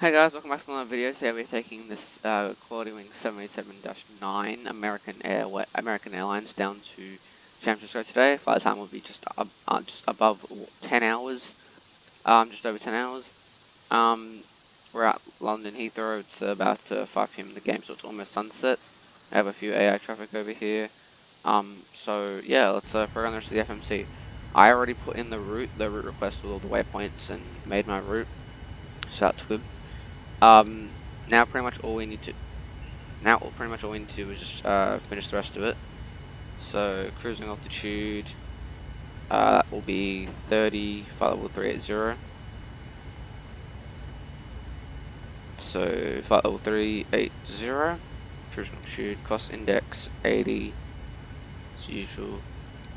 Hey guys, welcome back to another video. Today we're taking this Quality Wing 787-9 American Airlines down to San Francisco today. Flight time will be just above 10 hours, just over 10 hours. We're at London Heathrow. It's about 5 PM in the game, so it's almost sunset. I have a few AI traffic over here. So yeah, let's program the rest of the FMC. I already put in the route request with all the waypoints and made my route, so that's good. Now pretty much all we need to do is just finish the rest of it. So cruising altitude, that will be 30, flight level 380. So flight level 380, cruising altitude, cost index 80, as usual,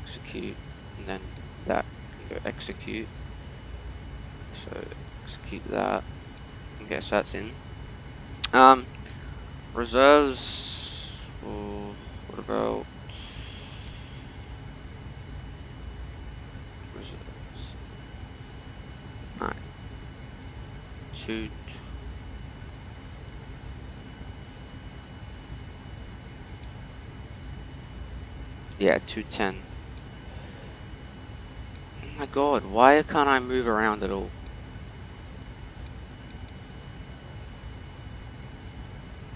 execute, and then that can go execute. So execute that, I guess that's in. Reserves, what about reserves? Alright. Yeah, 210. Oh my god, why can't I move around at all?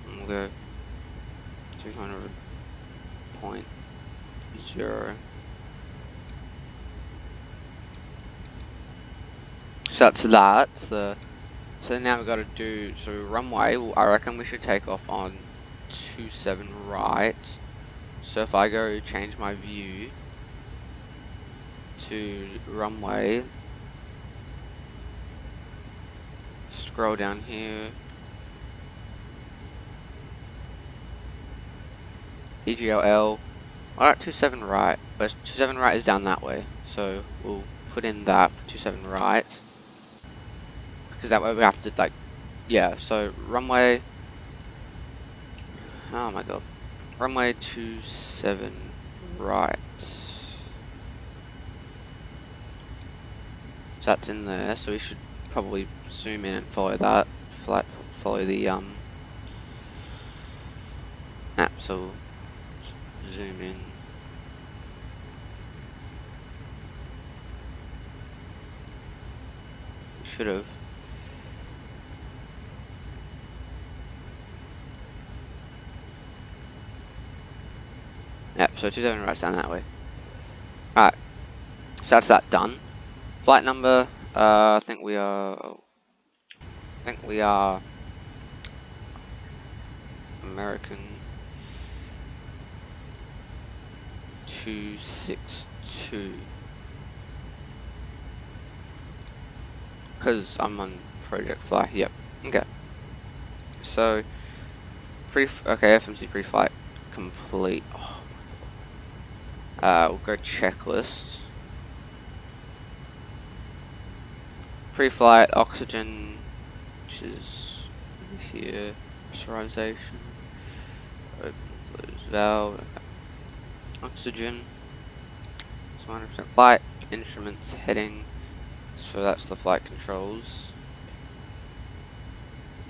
We'll go 300.0. So that's that. So now we've got to do, so runway, I reckon we should take off on 27 right. So if I go change my view to runway, scroll down here, EGLL, alright, 27 right, but 27 right is down that way, so we'll put in that for 27 right, because that way we have to, like, yeah, so runway, oh my god, runway 27 right, so that's in there, so we should probably zoom in and follow that, follow the map, so zoom in. Should have. Yep, so 27 right's down that way. Alright, so that's that done. Flight number, I think we are American 262. Because I'm on Project Fly, yep, okay. So, FMC pre-flight complete. Oh. We'll go checklist. Pre-flight oxygen, which is here, pressurization, open close valve, okay. Oxygen, so 100% flight, instruments, heading, so that's the flight controls.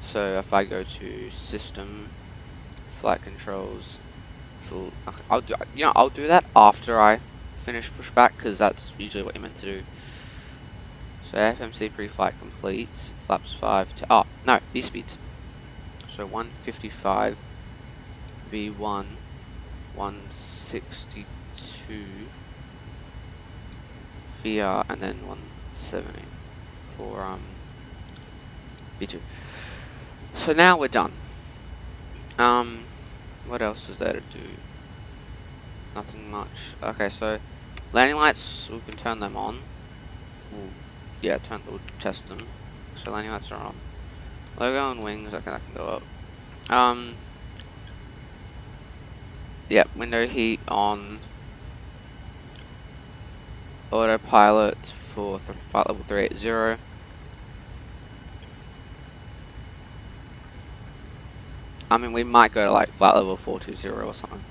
So if I go to system, flight controls, full, okay, I'll do that after I finish pushback, because that's usually what you're meant to do. So FMC pre-flight complete, flaps 5 to, oh, no, these speeds. So 155, V1, 162, VR, and then 170 for V2. So now we're done. What else is there to do? Nothing much. Okay, so landing lights, we can turn them on. We'll test them. So landing lights are on. Logo and wings, okay, that can go up. Yeah, window heat on. Autopilot for flight level 380. I mean, we might go to like flight level 420 or something.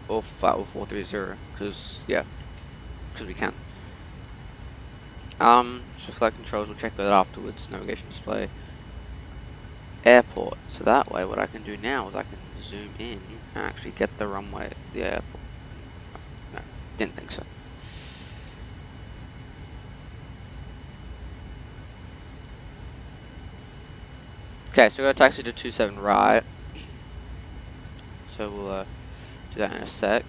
Or flight level 430, because we can. So flight controls, we'll check that afterwards. Navigation display. airport. So that way, what I can do now is I can zoom in and actually get the runway at the airport. No, didn't think so. Okay, so we're going to taxi to 27 right. So we'll do that in a sec.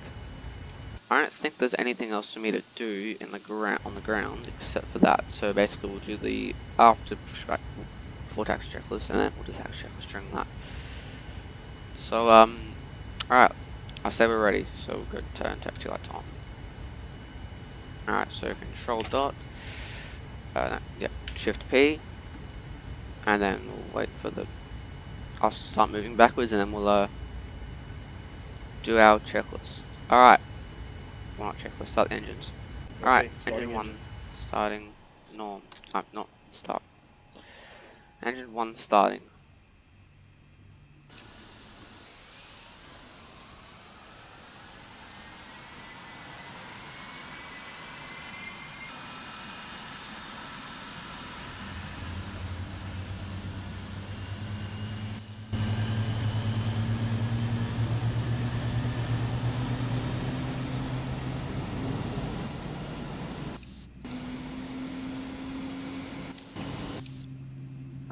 I don't think there's anything else for me to do in the on the ground except for that. So basically we'll do the after pushback before taxi checklist, and then we'll do taxi checklist during that. So alright, I say we're ready. So we'll go turn taxi lights on. Alright, so control dot, yeah, shift P, and then we'll wait for the us to start moving backwards, and then we'll do our checklist. Alright, well not checklist, start the engines. Alright, Okay, engine 1 starting norm, not start. Engine 1 starting.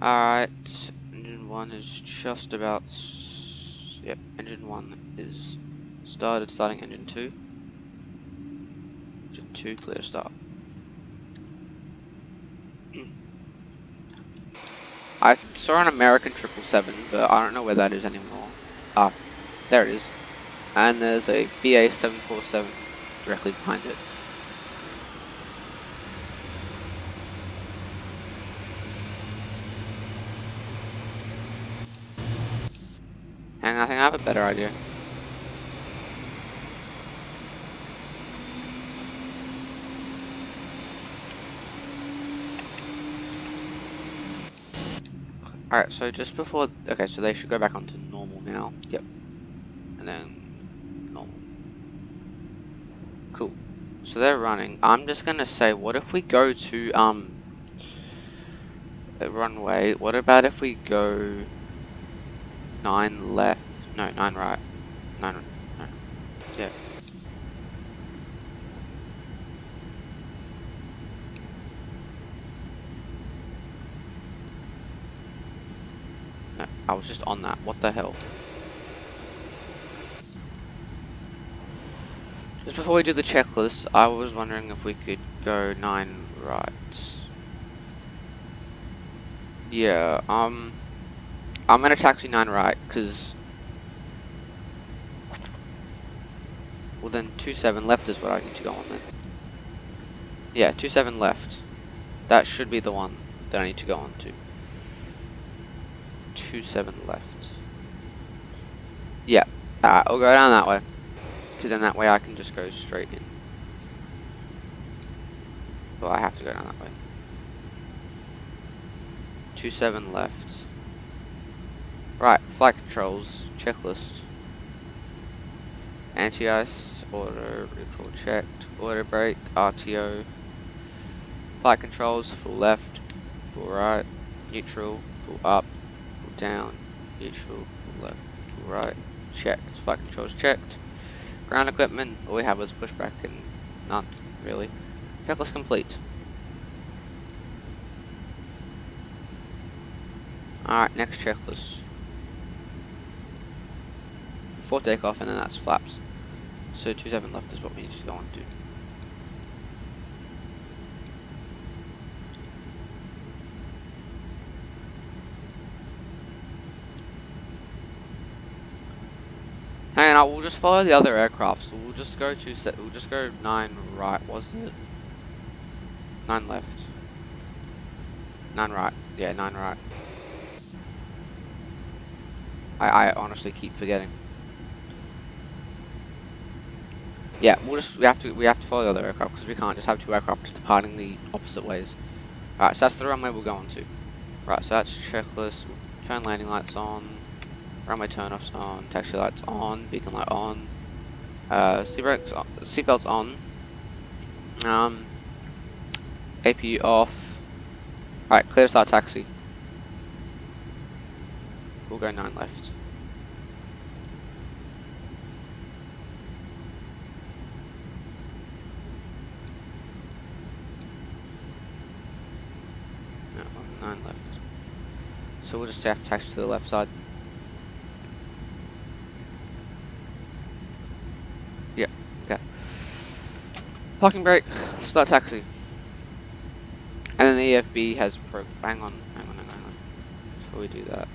Alright, engine 1 is just about, yep, engine 1 is starting engine 2. Engine 2, clear to start. I saw an American 777, but I don't know where that is anymore. Ah, there it is. And there's a BA 747 directly behind it. And I think I have a better idea. Alright, so just before, okay, so they should go back onto normal now. Yep. And then normal. Cool. So they're running. I'm just gonna say, what if we go to the runway? What about if we go 9 left? No, 9 right. 9 no. Yeah. No, I was just on that. What the hell? Just before we do the checklist, I was wondering if we could go 9 right. Yeah, I'm gonna taxi 9 right, because, well then 27 left is what I need to go on then. Yeah, 27 left. That should be the one that I need to go on to. 27 left. Yeah, I'll go down that way, because then that way I can just go straight in. Well, I have to go down that way. 27 left. Right, flight controls, checklist. Anti-ice, auto, recall checked, auto brake, RTO. Flight controls, full left, full right, neutral, full up, full down, neutral, full left, full right, checked. Flight controls checked. Ground equipment, all we have is pushback and none, really. Checklist complete. Alright, next checklist. Before takeoff, and then that's flaps. So 27 left is what we need to go on to. Hang on, we'll just follow the other aircraft. So we'll just go we'll just go 9 right, wasn't it? 9 left. 9 right. Yeah, 9 right. I honestly keep forgetting. Yeah, we have to follow the other aircraft because we can't just have 2 aircraft departing the opposite ways. Alright, so that's the runway we'll go on to. Right, so that's checklist. Turn landing lights on. Runway turn-offs on. Taxi lights on. Beacon light on. Seatbelts on. APU off. Alright, clear to start taxi. We'll go 9 left. No, 9 left. So we'll just have taxi to the left side. Yeah, okay. Parking brake, start taxi. And then the EFB has hang on. Before we do that.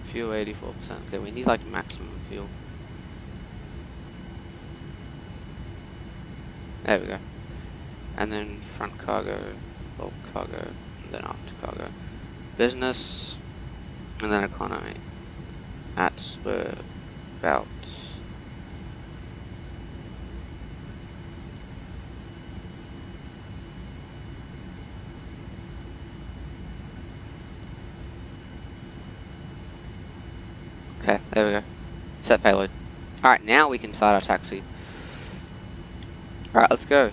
Fuel 84%. Okay, we need like maximum fuel. There we go. And then front cargo, bulk cargo, and then after cargo. Business, and then economy. At about okay, there we go. Set payload. Alright, now we can start our taxi. Alright, let's go.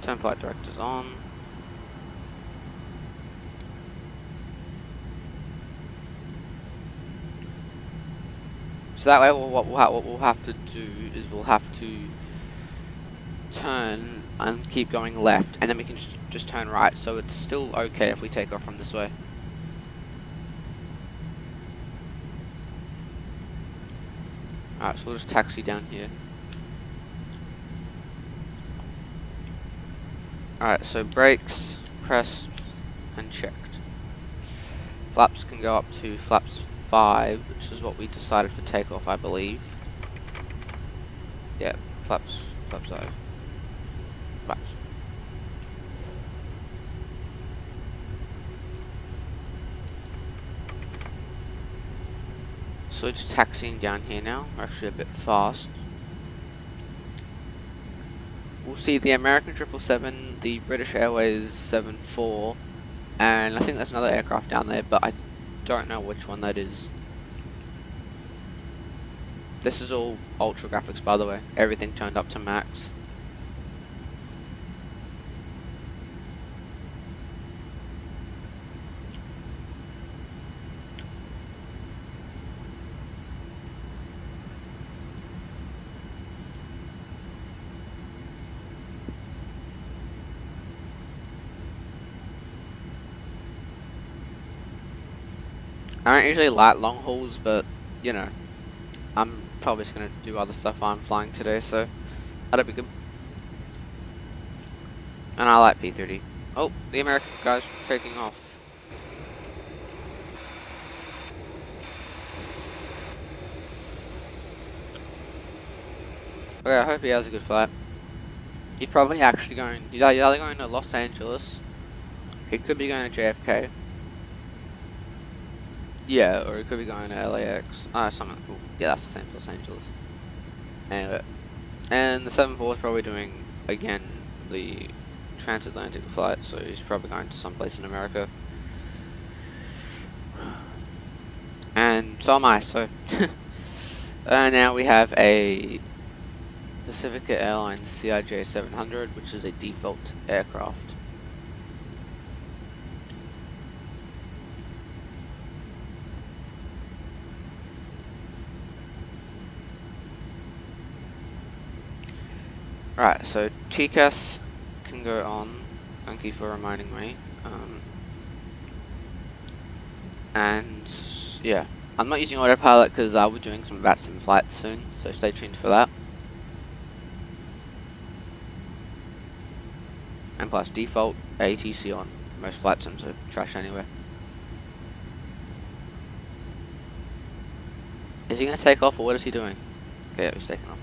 Turn flight directors on. So that way, what we'll have to do is we'll have to turn and keep going left, and then we can just turn right. So it's still okay if we take off from this way. Alright, so we'll just taxi down here. Alright, so brakes pressed and checked. Flaps can go up to flaps 5, which is what we decided for takeoff, I believe. Yeah, flaps 5. Flaps. So we're just taxiing down here now. We're actually a bit fast. We'll see the American 777, the British Airways 74, and I think there's another aircraft down there, but I don't know which one that is. This is all ultra graphics, by the way. Everything turned up to max. I don't usually like long hauls, but you know, I'm probably just gonna do other stuff while I'm flying today, so that'll be good. And I like P3D. Oh, the American guy's taking off. Okay, I hope he has a good flight. He's probably actually going, he's either going to Los Angeles, he could be going to JFK. Yeah, or he could be going to LAX. Something cool. Yeah, that's the same as Los Angeles. Anyway. And the 74 is probably doing, again, the transatlantic flight, so he's probably going to someplace in America. And so am I, so. Now we have a Pacifica Airlines CIJ 700, which is a default aircraft. Right, so TCAS can go on. Thank you for reminding me. And yeah, I'm not using autopilot because I'll be doing some VATSIM flights soon, so stay tuned for that. And plus default ATC on. Most flight sims are trash anyway. Is he going to take off or what is he doing? Okay, yeah, he's taking off.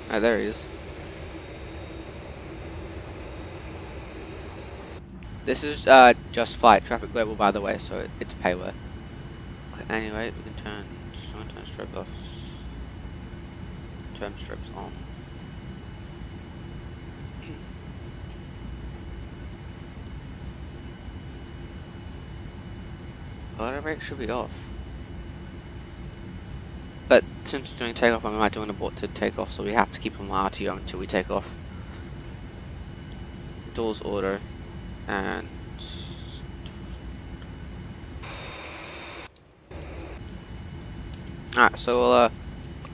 Oh, there he is. This is just flight traffic global, by the way, so it's payware. Okay, anyway, we can turn. Just want to turn strobes off. Turn strobes on. Auto brake should be off. But since we're doing takeoff, I might do an abort to takeoff, so we have to keep on RTO until we take off. Doors auto, and alright, so we'll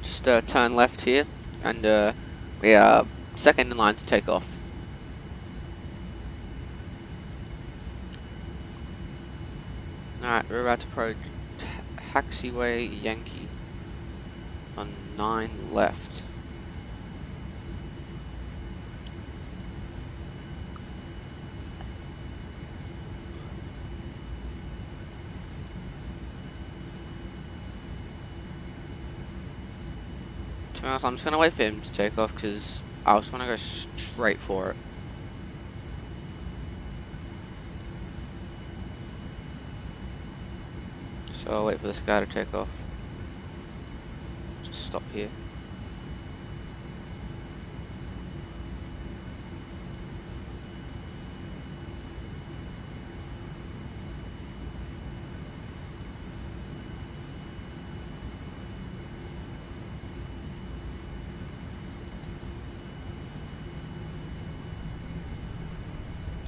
just turn left here, and we are second in line to take off. Alright, we're about to approach taxiway Yankee on 9 left. To be honest, I'm just gonna wait for him to take off because I just want to go straight for it. So I'll wait for this guy to take off. Just stop here.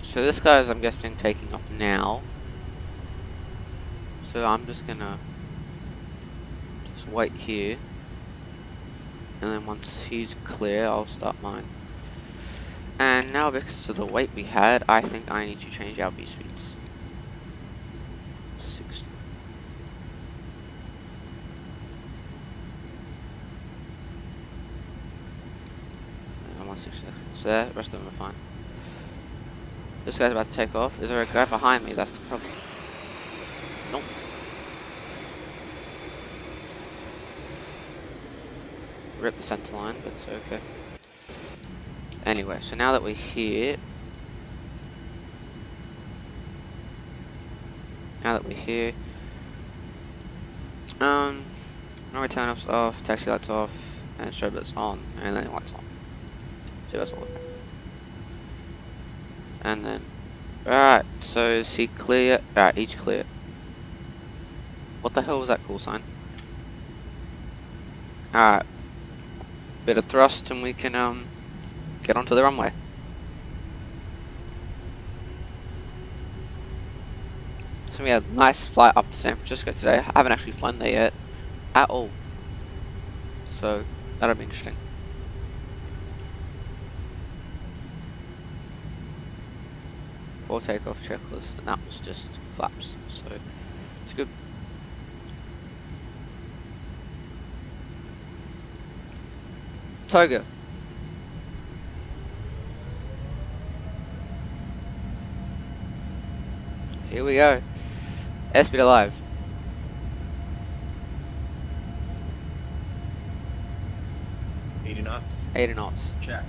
So this guy is, I'm guessing, taking off now. So I'm just gonna just wait here. And then once he's clear, I'll start mine. And now because of the weight we had, I think I need to change our B speeds. 60. I'm on 60 seconds. So there, the rest of them are fine. This guy's about to take off. Is there a guy behind me? That's the problem. Nope. Rip the center line, but it's okay. Anyway, so now that we're here, runway turn offs off, taxi lights off, and strobe lights on, and then lights on. So that's all okay. And then, alright, so is he clear? Alright, he's clear. What the hell was that call sign? Alright, bit of thrust and we can get onto the runway. So we had a nice flight up to San Francisco today. I haven't actually flown there yet at all, so that'll be interesting. For takeoff checklist, and that was just flaps, so it's good. Toga. Here we go. Airspeed alive. 80 knots. 80 knots. Checked.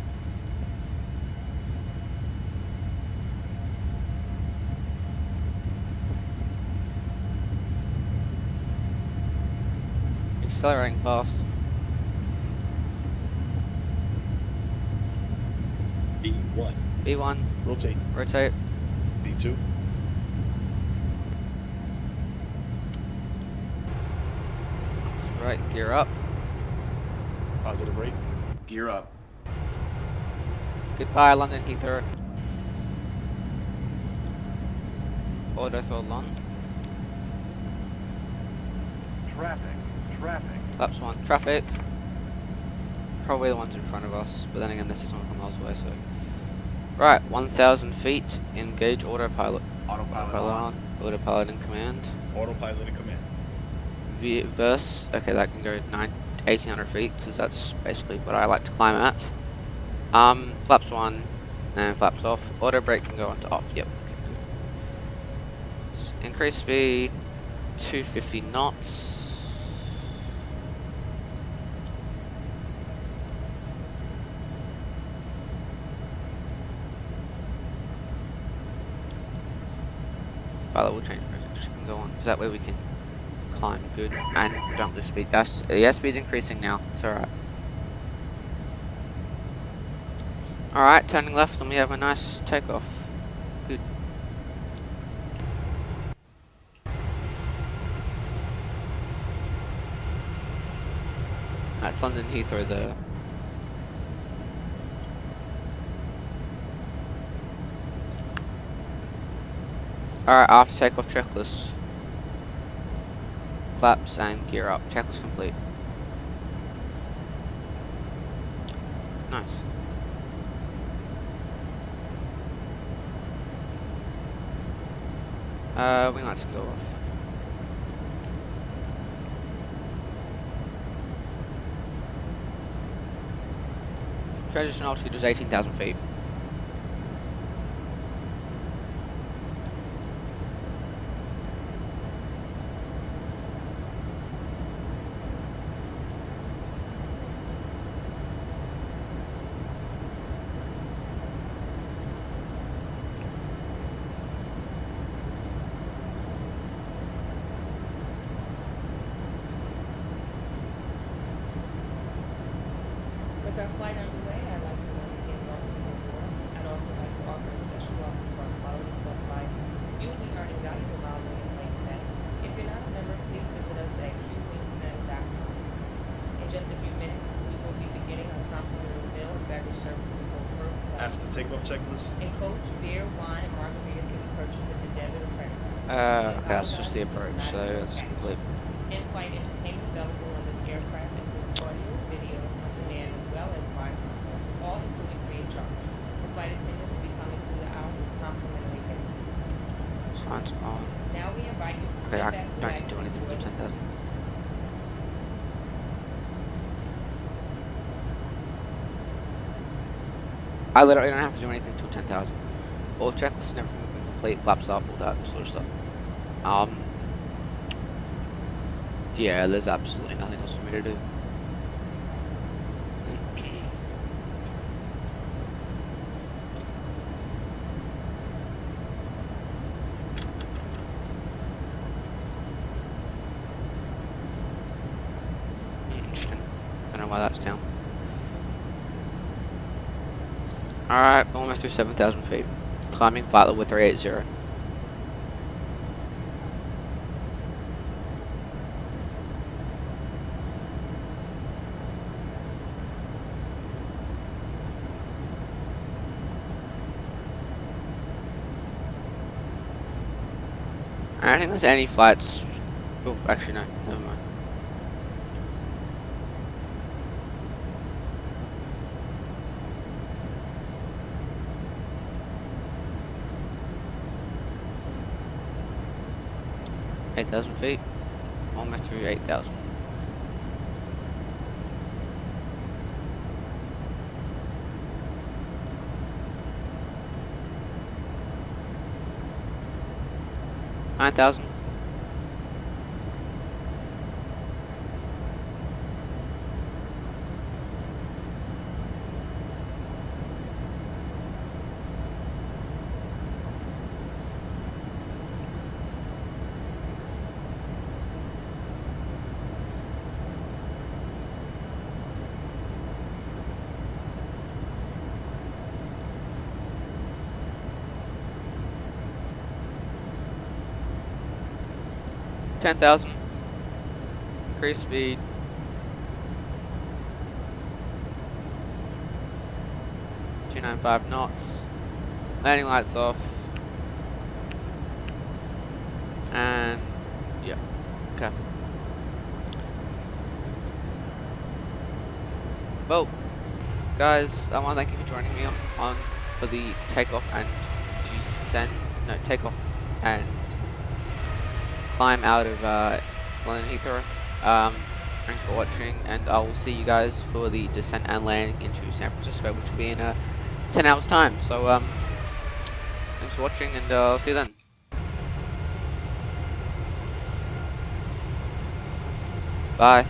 Accelerating fast. B1. B1. Rotate. Rotate. B2. Right, gear up. Positive rate. Gear up. Goodbye, London Heathrow. Auto throttle on. Traffic. Flaps 1. Traffic. Probably the ones in front of us, but then again, this is 600 miles away, so. Right, 1,000 feet. Engage autopilot. Autopilot on. Autopilot in command. Autopilot in command. Verse. Okay, that can go 1,800 feet, because that's basically what I like to climb at. Flaps 1, and flaps off. Auto brake can go onto off. Yep. Okay, good. Increase speed. 250 knots. Pilot will change project and go on, because that way we can climb good and don't lose speed. Yeah, speed's increasing now. It's alright. Alright, turning left and we have a nice takeoff. Good. That's London Heathrow there. Alright, after takeoff checklist. Flaps and gear up. Checklist complete. Nice. Wing lights go off. Transition altitude is 18,000 feet. With our flight underway, I'd like to once again welcome you aboard. I'd also like to offer a special welcome to our quality club flight. You will be earning valuable miles on your flight today. If you're not a member, please visit us at qwingcenter.com. In just a few minutes, we will be beginning our complimentary meal and beverage service in both first class. After takeoff checklist. In coach, beer, wine, and margaritas can be purchased with a debit or credit card. Okay, that's just the approach, so that's complete. In-flight entertainment available on this aircraft includes audio, video, on demand, as well as Wi-Fi, all included free of charge. The flight attendant will be coming through the aisles with complimentary headsets. Signs on. Now we invite you to sit Okay, I back, don't relax, need to do and anything to enjoy the 10,000. I literally don't have to do anything till 10,000. All checklists and everything have been complete, flaps up, all that sort of stuff. Yeah, there's absolutely nothing else for me to do. Interesting. Don't know why that's down. Alright, almost through 7,000 feet. Climbing flight level 380. I don't think there's any flights. Oh, actually no, never mind. $8,000 feet, almost through 8,000. $9,000. $10,000. Increase speed. 295 knots. Landing lights off. And yeah, okay. Well, guys, I want to thank you for joining me on for the takeoff and takeoff and climb out of London Heathrow. Thanks for watching, and I will see you guys for the descent and landing into San Francisco, which will be in 10 hours time. So thanks for watching, and I'll see you then. Bye.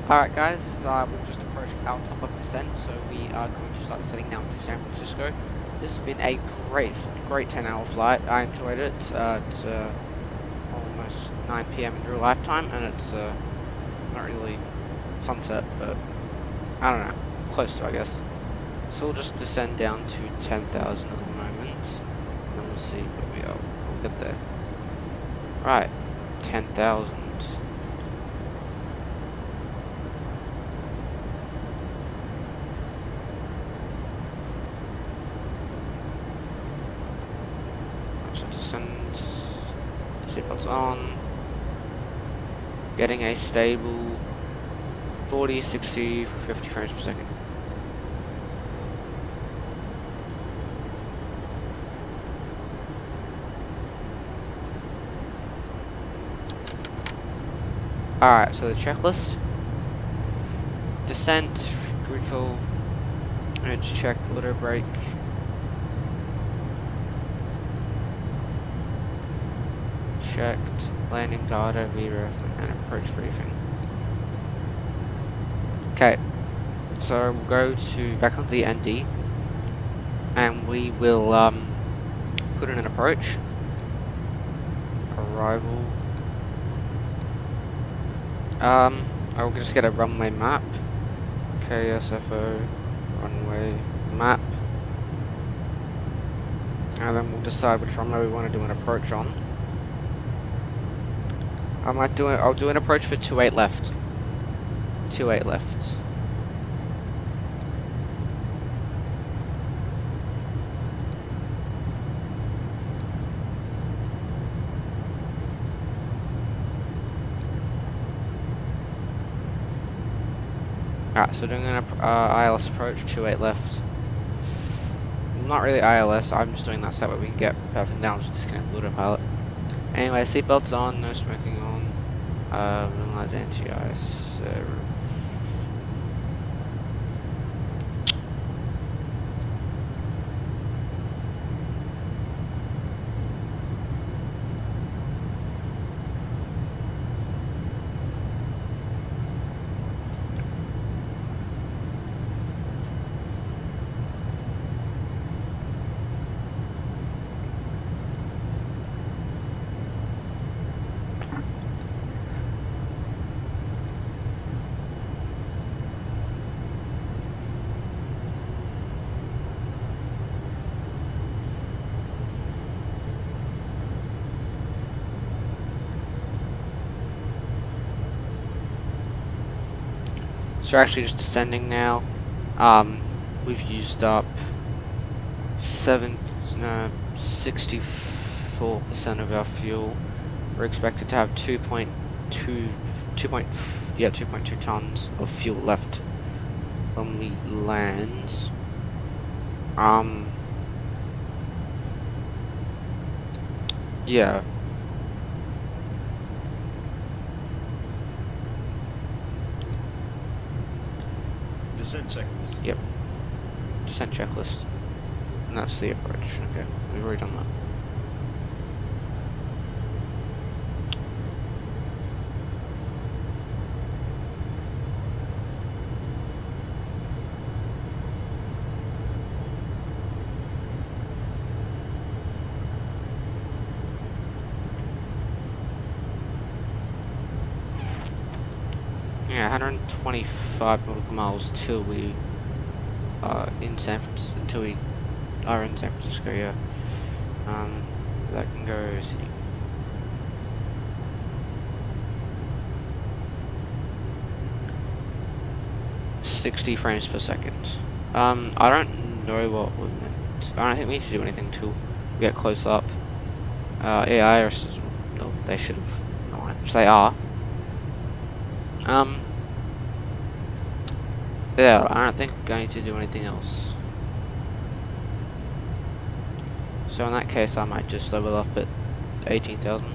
Alright guys, we've just approached our top of descent, so we are going to start setting down to San Francisco. This has been a great 10-hour flight. I enjoyed it. It's almost 9 PM in real lifetime, and it's not really sunset, but I don't know, close to, I guess. So we'll just descend down to 10,000 at the moment, and then we'll see where we are when we get there. Right, 10,000. So descend, seatbelts on, getting a stable 40, 60, 50 frames per second. Alright, so the checklist. Descent, critical, edge check, auto brake. Checked, landing data, VREF, and approach briefing. Okay, so we'll go to back onto the ND, and we will put in an approach. Arrival. I will just get a runway map. LHR-SFO runway map, and then we'll decide which runway we want to do an approach on. I'll do an approach for 28 left. 28 left. Alright, so doing an ILS approach, 28 left. Not really ILS, I'm just doing that so that way we can get everything down, just disconnect the autopilot. Anyway, seatbelts on, no smoking on. Minimize anti-ice. So we're actually just descending now. We've used up 64% of our fuel. We're expected to have 2.2 tons of fuel left when we land. Yeah. Descent checklist. Yep. Descent checklist. And that's the approach. Okay, we've already done that. Yeah, 125 nautical miles till we are in San Francisco. Until we are in San Francisco, yeah. That can go. See. $60 frames per second. I don't know what we meant. I don't think we need to do anything till we get close up. AI, no, they should have. No, which they are. Yeah, I don't think I'm going to do anything else. So in that case, I might just level up at 18,000.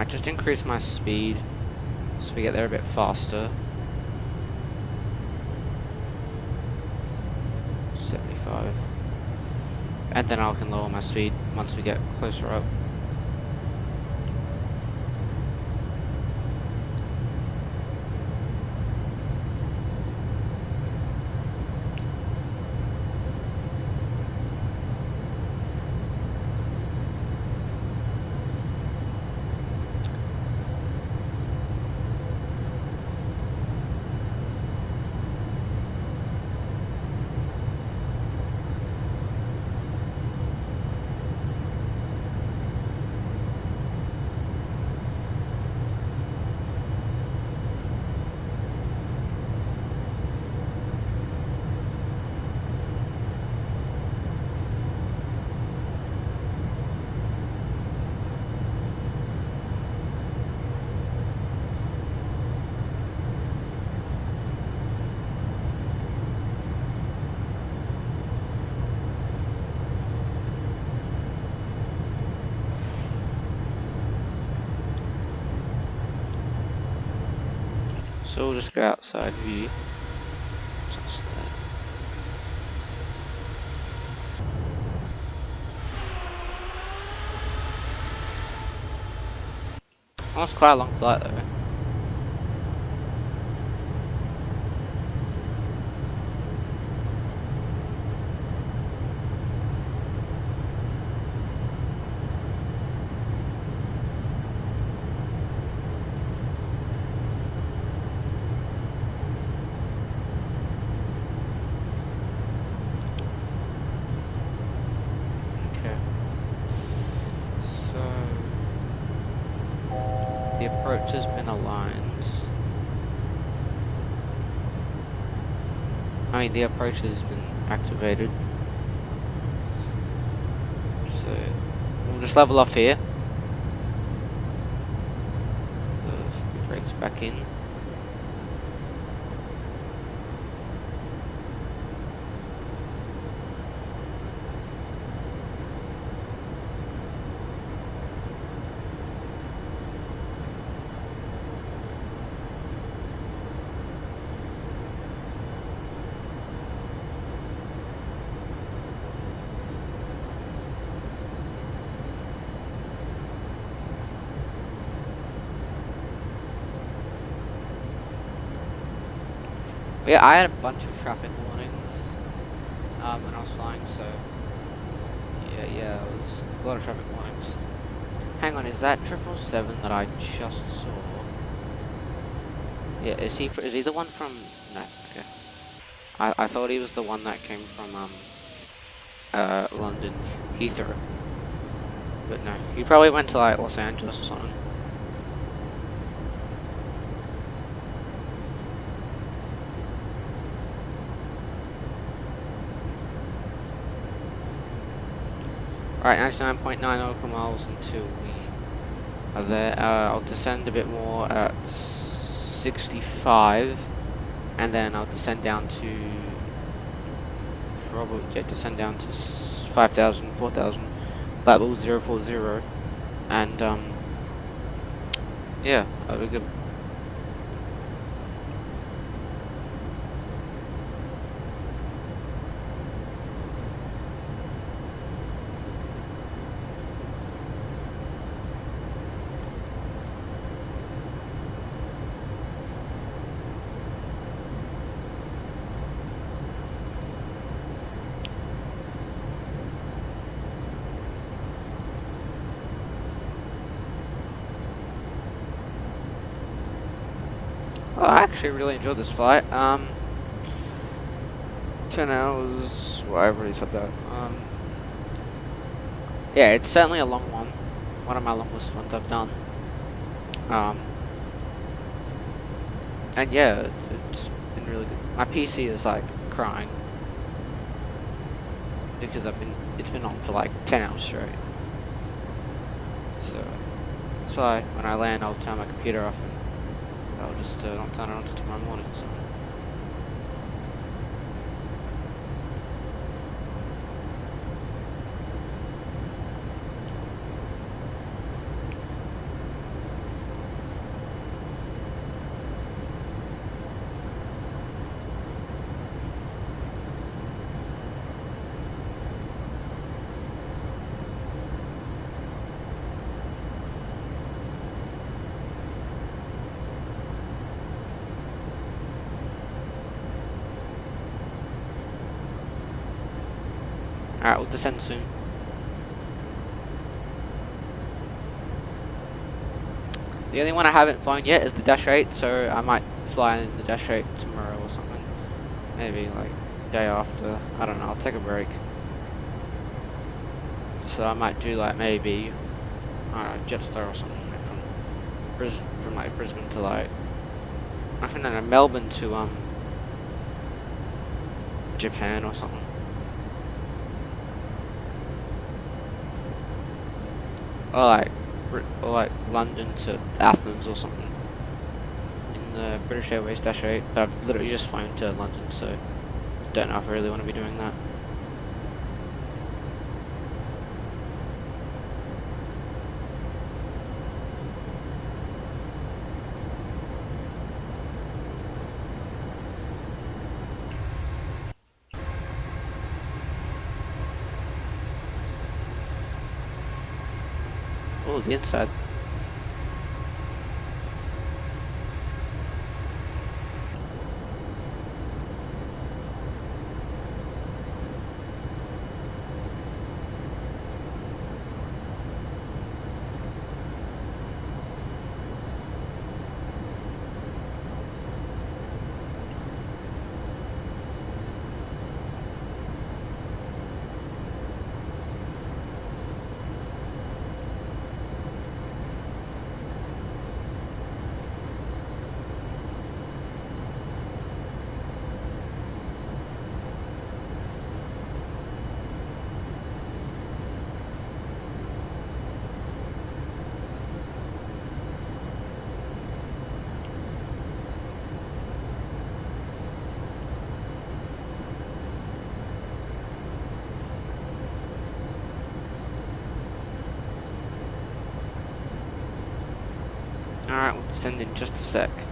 Might just increase my speed so we get there a bit faster. 75. And then I can lower my speed once we get closer up. So we'll just go outside view. Just there. That was quite a long flight though. Okay. So the approach has been aligned. I mean, the approach has been activated. So we'll just level off here. The brakes back in. Yeah, I had a bunch of traffic warnings when I was flying, so yeah, it was a lot of traffic warnings. Hang on, is that 777 that I just saw? Yeah, is he the one from? No, okay. I thought he was the one that came from London Heathrow, but no, he probably went to like Los Angeles or something. Alright, 99.9 nautical miles until we are there. I'll descend a bit more at 65, and then I'll descend down to descend down to 5,000, 4,000, level 040, and yeah, that'll be good. Oh, I actually really enjoyed this flight. 10 hours. Well, I already said that. Yeah, it's certainly a long one. One of my longest ones I've done. And yeah, it's been really good. My PC is like crying because it's been on for like 10 hours straight. So that's why when I land, I'll turn my computer off and I'll just don't turn it on until tomorrow morning. So. Alright, we'll descend soon. The only one I haven't flown yet is the Dash 8, so I might fly in the Dash 8 tomorrow or something. Maybe like day after. I don't know, I'll take a break. So I might do like maybe, I don't know, Jetstar or something from like Brisbane to like, I think no, Melbourne to Japan or something. Or like London to Athens or something. In the British Airways Dash 8, but I've literally just flown to London, so don't know if I really want to be doing that. Oh, the inside. Alright, we'll descend in just a sec.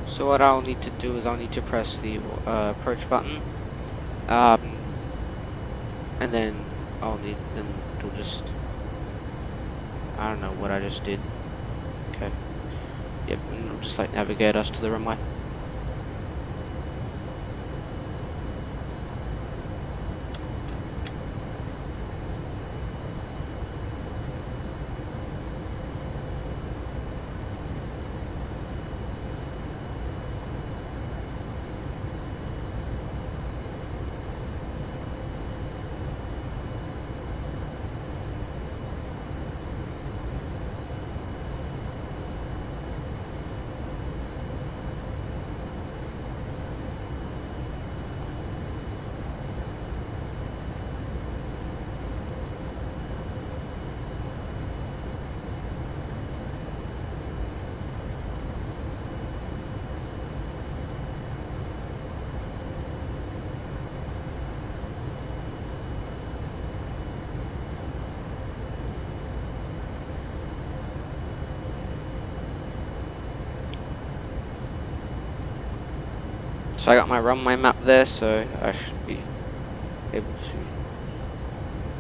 So what I'll need to do is I'll need to press the approach button, and then it'll just, I don't know what I just did. Okay. Yep, and it'll just like navigate us to the runway. So I got my runway map there, so I should be able to.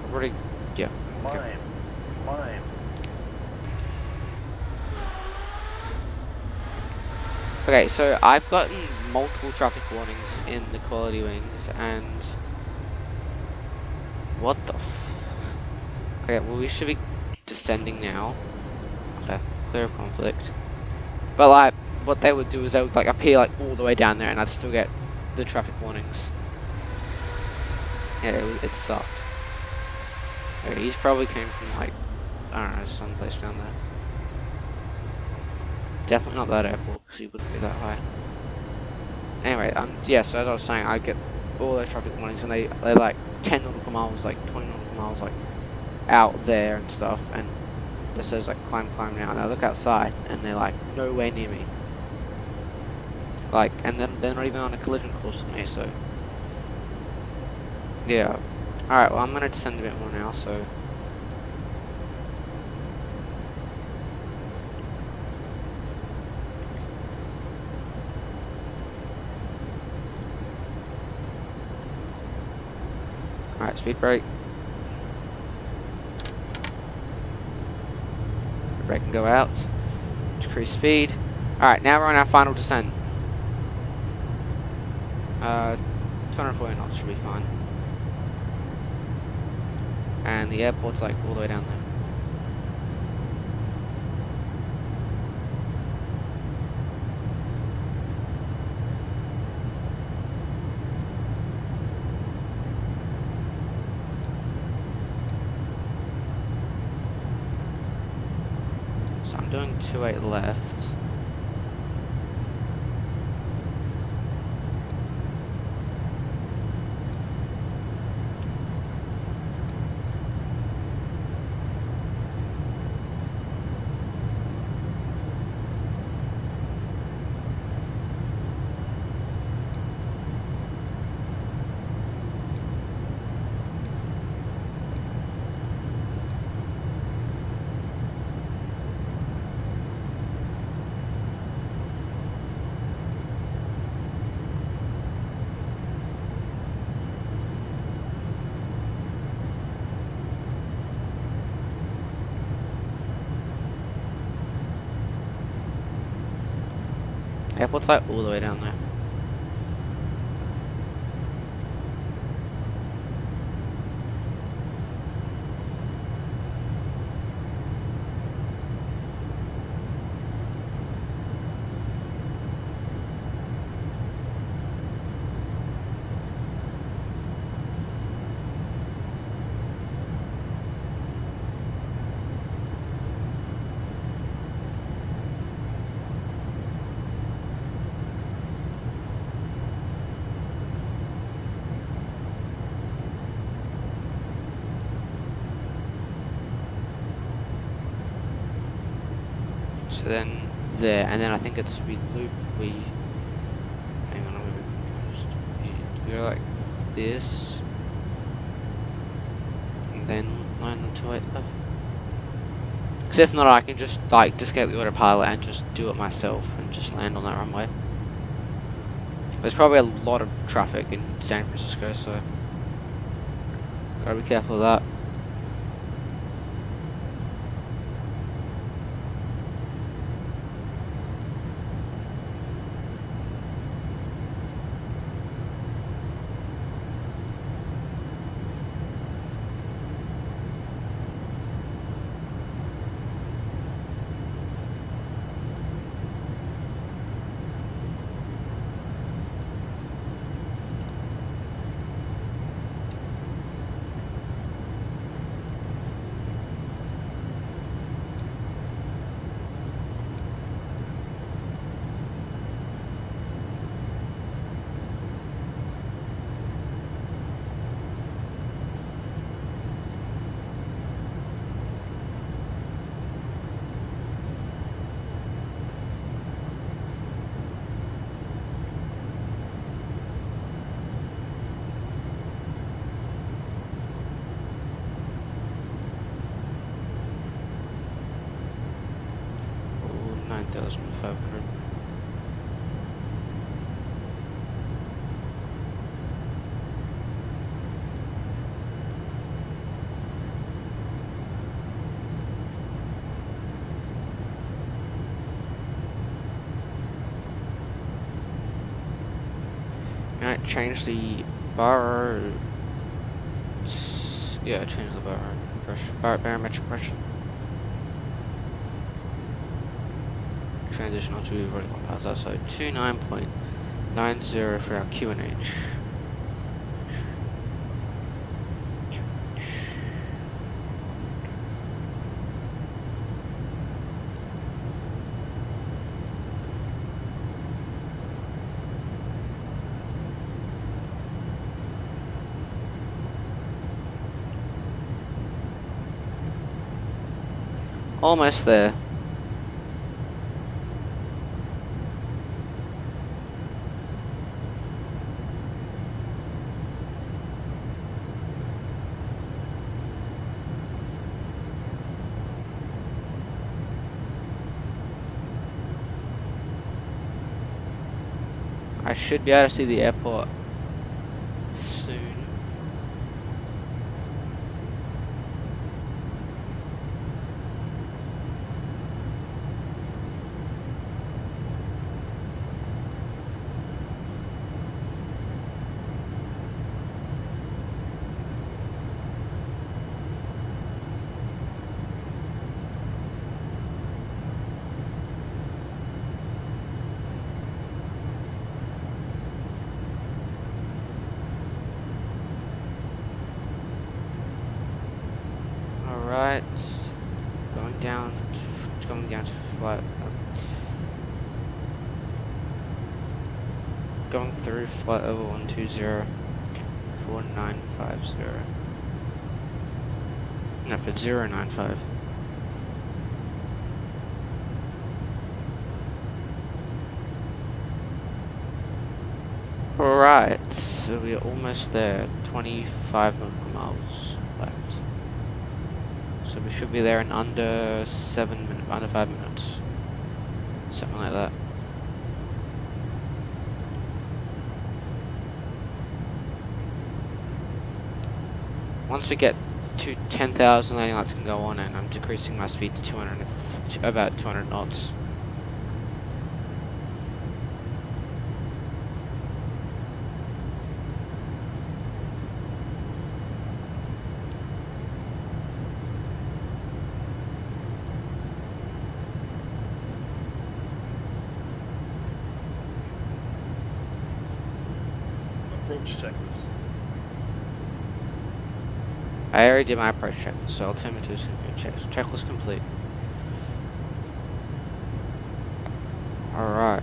I've already, yeah. Okay. Climb. Okay, so I've gotten multiple traffic warnings in the quality wings, and what the okay, well we should be descending now. Okay, clear of conflict. But like, what they would do is they would like appear like all the way down there, and I'd still get the traffic warnings. Yeah, it sucked. Okay, he's probably came from like, I don't know, someplace down there. Definitely not that airport, because he wouldn't be that high. Anyway, yeah, so as I was saying, I get all those traffic warnings, and they're like 10 nautical miles, like 20 nautical miles, like out there and stuff, and that says like climb now, and I look outside and they're like nowhere near me. Like, and then they're not even on a collision course with me, so yeah. Alright, well I'm gonna descend a bit more now, so alright, speed brake. Brake can go out. Decrease speed. Alright, now we're on our final descent. 240 knots should be fine. And the airport's like all the way down there. So I'm doing 28 left. Airport's like all the way down there. So then there, and then I think it's we loop, hang on, we go like this, and then land on 28 left. Because if not, I can just like escape the autopilot and just do it myself and just land on that runway. There's probably a lot of traffic in San Francisco, so gotta be careful of that. Oh, 9,500. Alright, change the bar. Yeah, change the barometric pressure. Transition onto vertical pause, so 29.90 for our QNH. Almost there. I should be able to see the airport soon. Alright, going down to flight, going through flight level 1204950. No, for 095. Alright, so we are almost there, 25 nautical miles left. So we should be there in under 7 minutes, under 5 minutes. Something like that. Once we get to 10,000 landing lights can go on, and I'm decreasing my speed to about 200 knots. Approach checklist. I already did my approach check, so altimeter is checklist complete. Alright.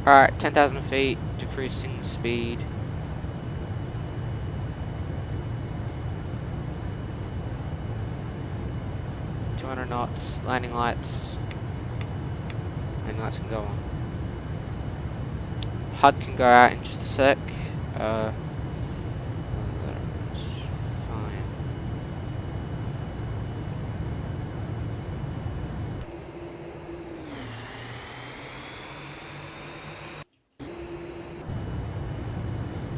Alright, 10,000 feet, decreasing speed. Knots, landing lights. Landing lights can go on. HUD can go out in just a sec. That's fine.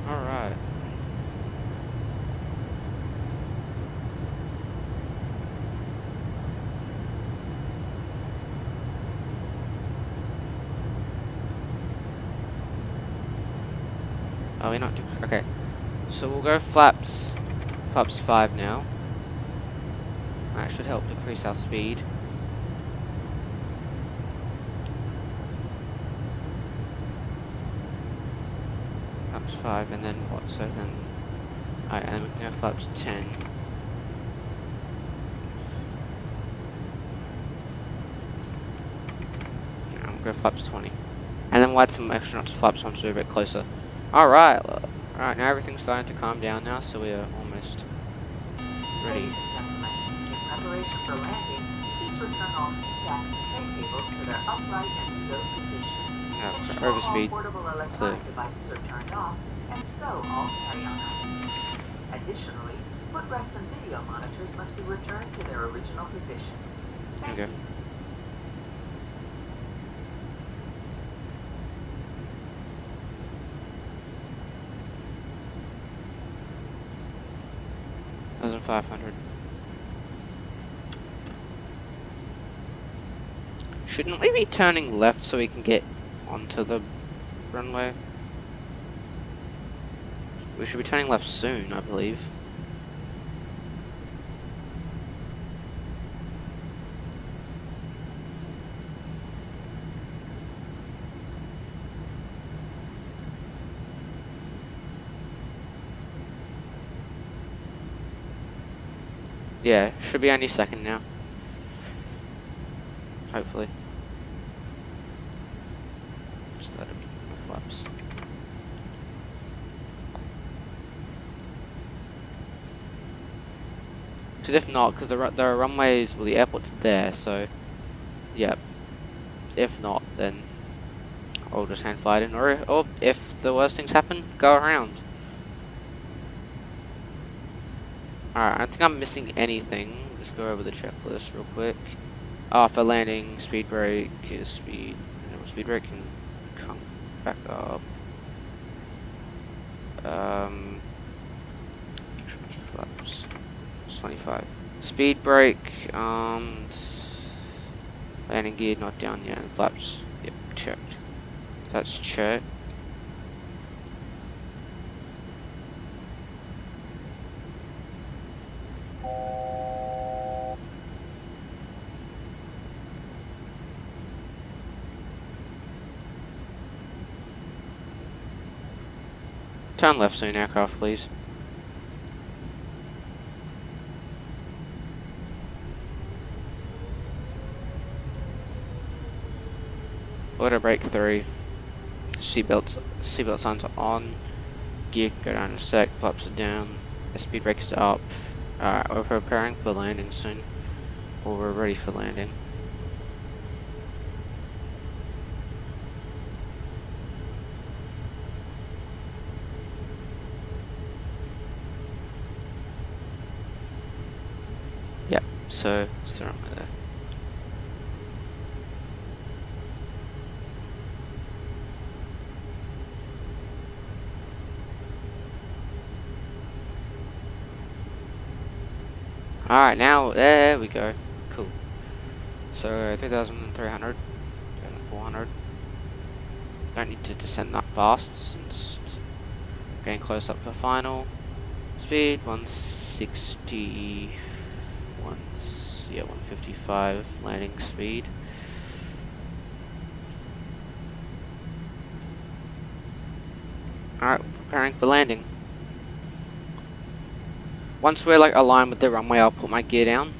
Alright. Oh, we're not okay. So we'll go flaps 5 now. That should help decrease our speed. Flaps 5, and then what? So then, alright, and then we can go flaps 10. And we'll go flaps 20. And then we'll add some extra knots to flaps once we're a bit closer. Alright, now everything's starting to calm down now, so we are almost ready. Ladies and gentlemen, in preparation for landing, please return all seat backs and tray tables to their upright and stowed position. Ensure all portable electronic devices are turned off, and stow all carry-on items. Additionally, footrests and video monitors must be returned to their original position. Thank you. 1,500. Shouldn't we be turning left so we can get onto the runway? We should be turning left soon, I believe. Yeah, should be any second now. Hopefully. Just let it move the flaps. Because if not, because the runways, well, the airport's there, so yeah. If not, then I'll just hand fly it in, or if the worst things happen, go around. Alright, I don't think I'm missing anything. Just go over the checklist real quick. For landing, speed brake is speed. Speed brake can come back up. Flaps 25. Speed brake, landing gear not down yet. And flaps, yep, checked. That's checked. Turn left soon, aircraft, please. Auto brake 3. Seatbelt signs are on. Gear can go down in a sec. Flaps are down. The speed brake is up. Alright, we're preparing for landing soon. Or we're ready for landing. Yep, so it's the runway there. Alright, now, there we go. Cool. So, 3,300, 400. Don't need to descend that fast since it's getting close up for final. Speed, 160, 155 landing speed. Alright, preparing for landing. Once we're like aligned with the runway, I'll put my gear down.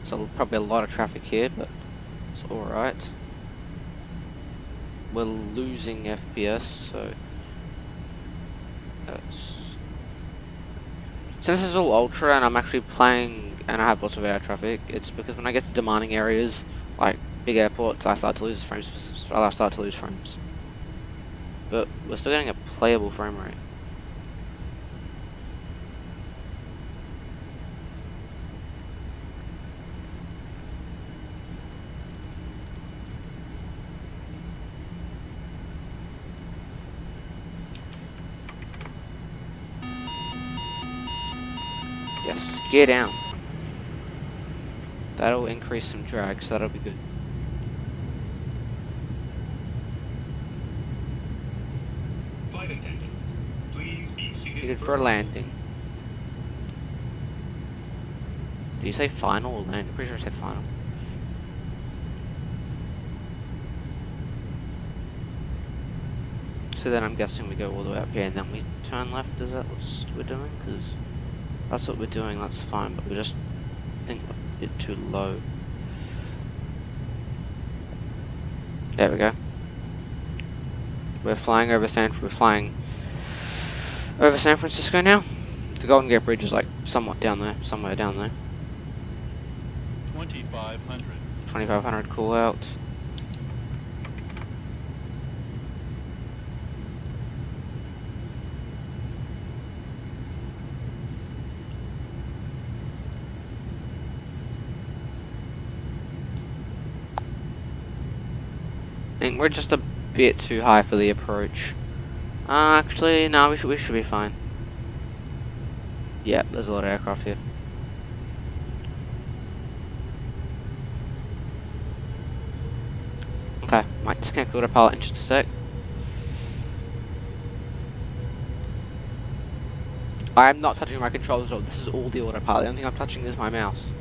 So probably a lot of traffic here, but it's alright. We're losing FPS, so that's... Since it's all ultra and I'm actually playing and I have lots of air traffic, it's because when I get to demanding areas, like big airports, I start to lose frames. But we're still getting a playable frame rate. Yes, gear down. That'll increase some drag, so that'll be good. Flight attendants, please be seated Needed for landing. Did you say final or landing? Pretty sure I said final. So then I'm guessing we go all the way up here and then we turn left. Is that what we're doing? Because that's what we're doing. That's fine, but we just think a bit too low. There we go. We're flying over San Francisco now. The Golden Gate Bridge is like somewhat down there, somewhere down there. 2,500. 2,500 cool out. I think we're just a bit too high for the approach. Actually, no, we should be fine. Yeah, there's a lot of aircraft here. Okay, might disconnect autopilot in just a sec. I'm not touching my controls at all. This is all the autopilot. The only thing I'm touching is my mouse.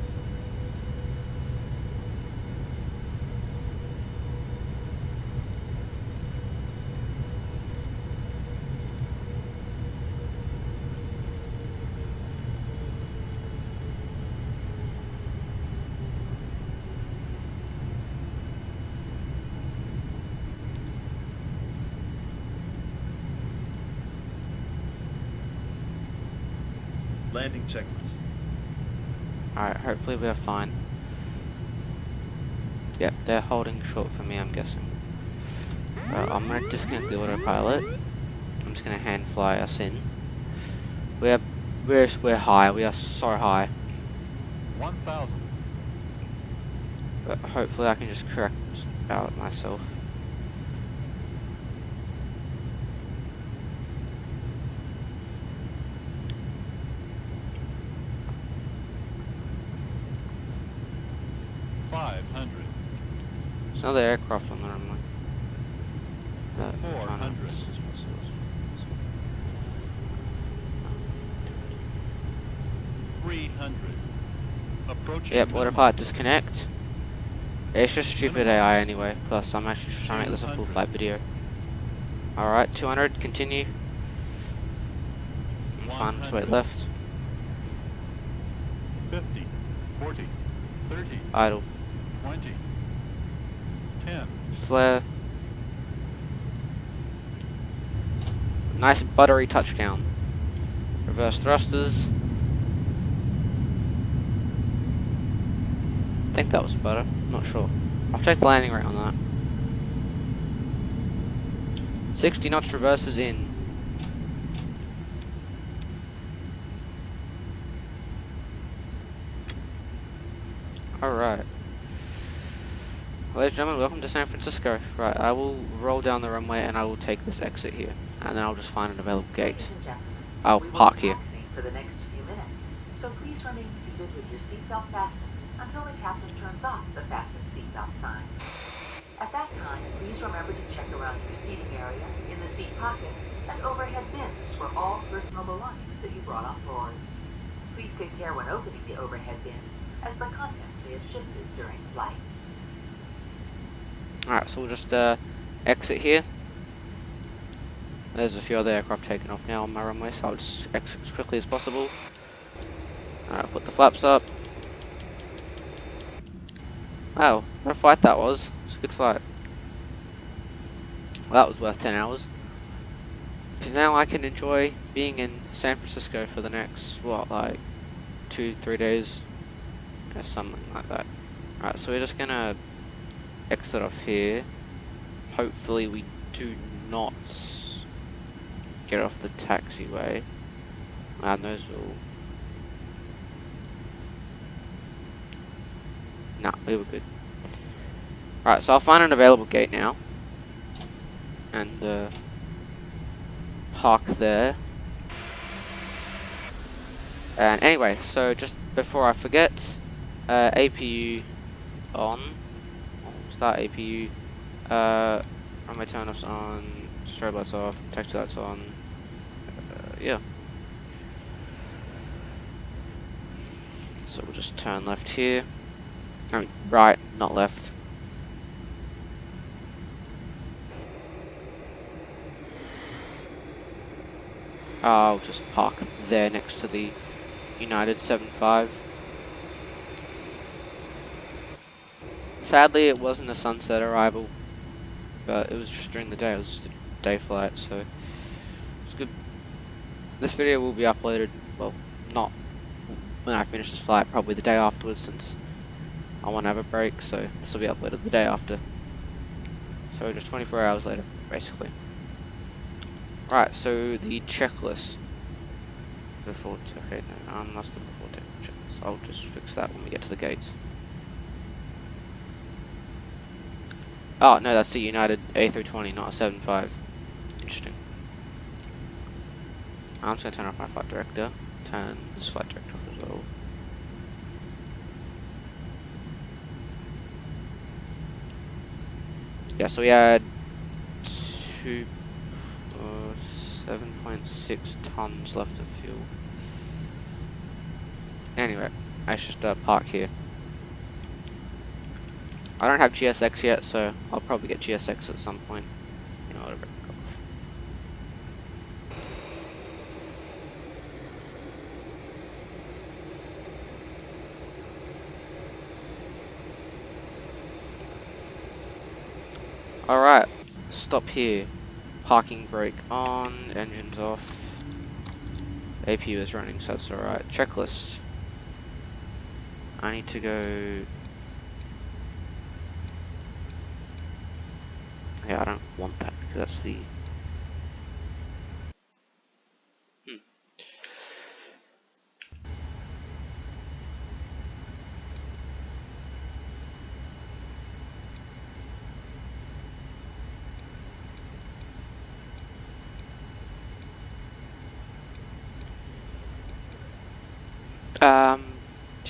landing checklist. Alright, hopefully we're fine. Yeah, they're holding short for me, I'm guessing. I'm gonna disconnect the autopilot. I'm just gonna hand fly us in. We're high. We are so high. 1,000. But hopefully I can just correct out myself. There's another aircraft on the runway. 400. 300. Approaching. Yep, autopilot disconnect. It's just stupid AI anyway, plus I'm actually trying to make this a full flight video. Alright, 200, continue. I'm fine, just wait left. 50, 40, 30, Idle. 20, 10. Flare. Nice buttery touchdown. Reverse thrusters. I think that was butter, not sure. I'll check the landing rate on that. 60 knots reverses in. Alright. Ladies and gentlemen, welcome to San Francisco. Right, I will roll down the runway and I will take this exit here. And then I'll just find an available gate. Ladies and gentlemen, I'll we will park be here. taxiing for the next few minutes, so please remain seated with your seatbelt fastened until the captain turns off the fasten seatbelt sign. At that time, please remember to check around your seating area, in the seat pockets, and overhead bins for all personal belongings that you brought on board. Please take care when opening the overhead bins, as the contents may have shifted during flight. Alright, so we'll just exit here. There's a few other aircraft taking off now on my runway, so I'll just exit as quickly as possible. Alright, put the flaps up. Wow, what a flight that was. It's a good flight. Well, that was worth 10 hours. Because now I can enjoy being in San Francisco for the next, what, like 2-3 days? Or something like that. Alright, so we're just gonna exit off here. Hopefully we do not get off the taxiway. And those will... Nah, we were good. Alright, so I'll find an available gate now. And park there. And anyway, so just before I forget, APU on. Start APU. Runway turn-offs on. Strobe lights off. Taxi lights on. Yeah. So we'll just turn left here. I mean, right, not left. I'll just park there next to the United 75. Sadly, it wasn't a sunset arrival, but it was just during the day. It was just a day flight, so it's good. This video will be uploaded, well, not when I finish this flight, probably the day afterwards, since I want to have a break, so this will be uploaded the day after. So just 24 hours later, basically. Right, so the checklist. Before, okay, no, that's the before temperature, so I'll just fix that when we get to the gates. Oh, no, that's the United A320, not a 75. Interesting. I'm just going to turn off my flight director. Turn this flight director off as well. Yeah, so we had 7.6 tons left of fuel. Anyway, I should park here. I don't have GSX yet, so I'll probably get GSX at some point. You know, whatever. Alright, stop here. Parking brake on, engines off. APU is running, so that's alright. Checklist. I need to go... Yeah, I don't want that, because that's the...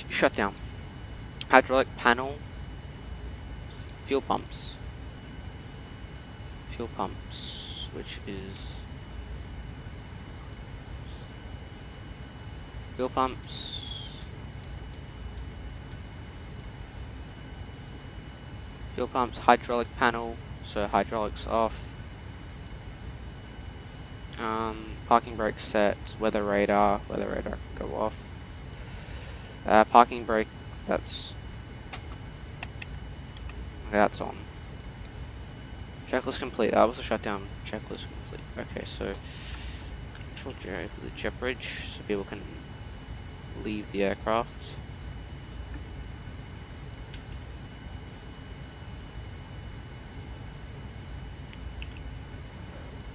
Shutdown. Hydraulic panel. Fuel pumps. Fuel pumps, which is... Fuel pumps. Fuel pumps, hydraulic panel, so hydraulics off. Parking brake set, weather radar can go off. Parking brake, that's on. Checklist complete. That was a shutdown. Checklist complete. Okay, so control J for the jet bridge, so people can leave the aircraft.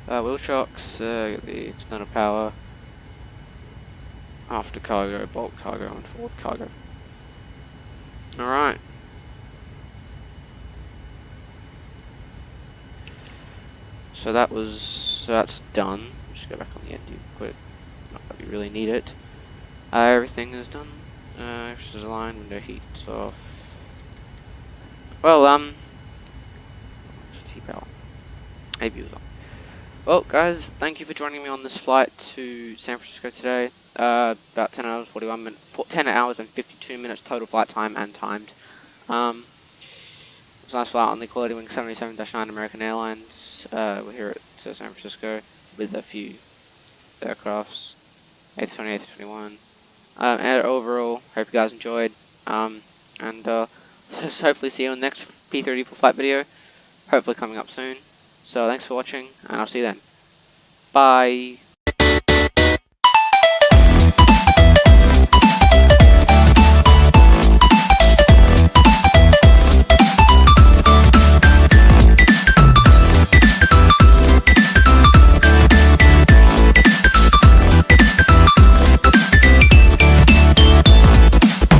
Wheel shocks, the external power, after cargo, bulk cargo, and forward cargo. Alright. So that's done. Just go back on the end quick. Not that we really need it. Everything is done. Extras line, window heats off. Well, T-power. Maybe it was on. Well, guys, thank you for joining me on this flight to San Francisco today. About 10 hours, 41 minutes, 10 hours and 52 minutes total flight time and timed. It was a nice flight on the Quality Wing 77-9 American Airlines. We're here at San Francisco with a few aircrafts, A320, A321. And overall, hope you guys enjoyed. And hopefully see you in the next P3D flight video. Hopefully coming up soon. So thanks for watching, and I'll see you then. Bye.